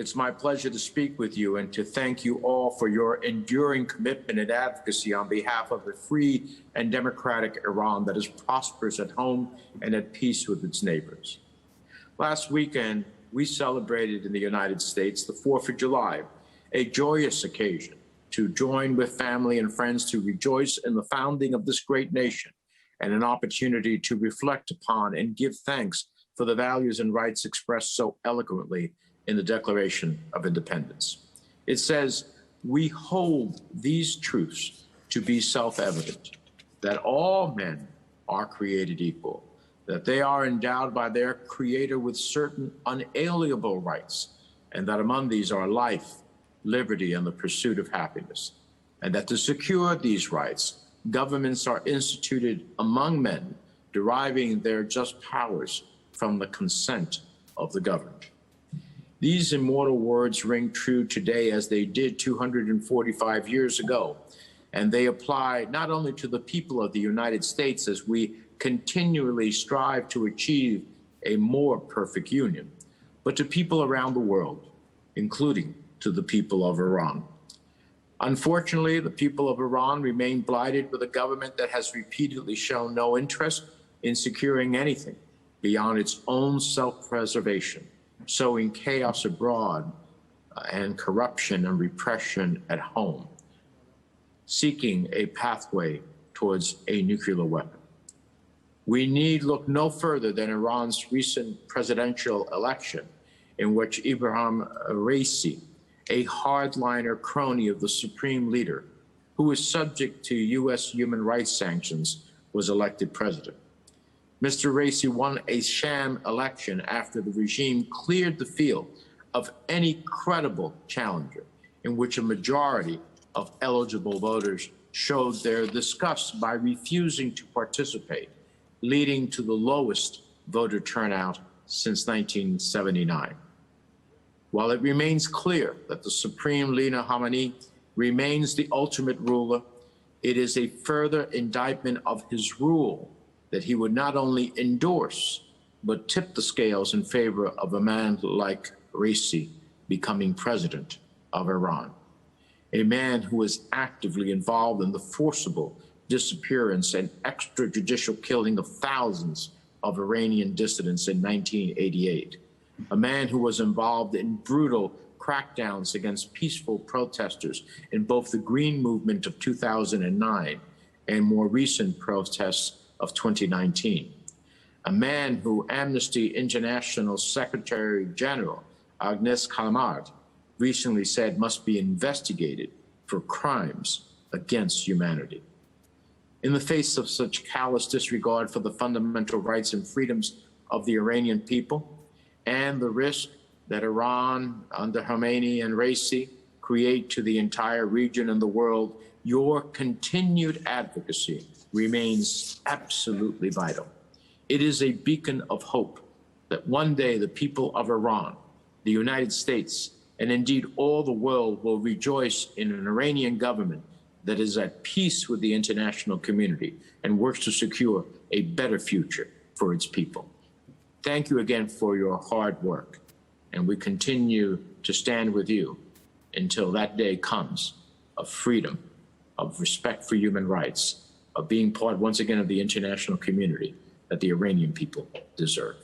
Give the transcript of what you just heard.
It's my pleasure to speak with you and to thank you all for your enduring commitment and advocacy on behalf of a free and democratic Iran that is prosperous at home and at peace with its neighbors. Last weekend, we celebrated in the United States the 4th of July, a joyous occasion to join with family and friends to rejoice in the founding of this great nation and an opportunity to reflect upon and give thanks for the values and rights expressed so eloquently in the Declaration of Independence. It says, "We hold these truths to be self-evident, that all men are created equal, that they are endowed by their Creator with certain unalienable rights, and that among these are life, liberty, and the pursuit of happiness, and that to secure these rights, governments are instituted among men, deriving their just powers from the consent of the governed." These immortal words ring true today as they did 245 years ago, and they apply not only to the people of the United States as we continually strive to achieve a more perfect union, but to people around the world, including to the people of Iran. Unfortunately, the people of Iran remain blighted with a government that has repeatedly shown no interest in securing anything beyond its own self-preservation, sowing chaos abroad and corruption and repression at home, seeking a pathway towards a nuclear weapon. We need look no further than Iran's recent presidential election, in which Ebrahim Raisi, a hardliner crony of the supreme leader, who is subject to U.S. human rights sanctions, was elected president. Mr. Raisi won a sham election after the regime cleared the field of any credible challenger, in which a majority of eligible voters showed their disgust by refusing to participate, leading to the lowest voter turnout since 1979. While it remains clear that the Supreme Leader Khamenei remains the ultimate ruler, it is a further indictment of his rule that he would not only endorse, but tip the scales in favor of a man like Raisi becoming president of Iran, a man who is actively involved in the forcible disappearance and extrajudicial killing of thousands of Iranian dissidents in 1988, a man who was involved in brutal crackdowns against peaceful protesters in both the Green Movement of 2009 and more recent protests of 2019, a man who Amnesty International Secretary General Agnes Callamard recently said must be investigated for crimes against humanity. In the face of such callous disregard for the fundamental rights and freedoms of the Iranian people and the risk that Iran under Khamenei and Raisi create to the entire region and the world, your continued advocacy remains absolutely vital. It is a beacon of hope that one day the people of Iran, the United States, and indeed all the world will rejoice in an Iranian government that is at peace with the international community and works to secure a better future for its people. Thank you again for your hard work, and we continue to stand with you until that day comes of freedom, of respect for human rights, of being part once again of the international community that the Iranian people deserve.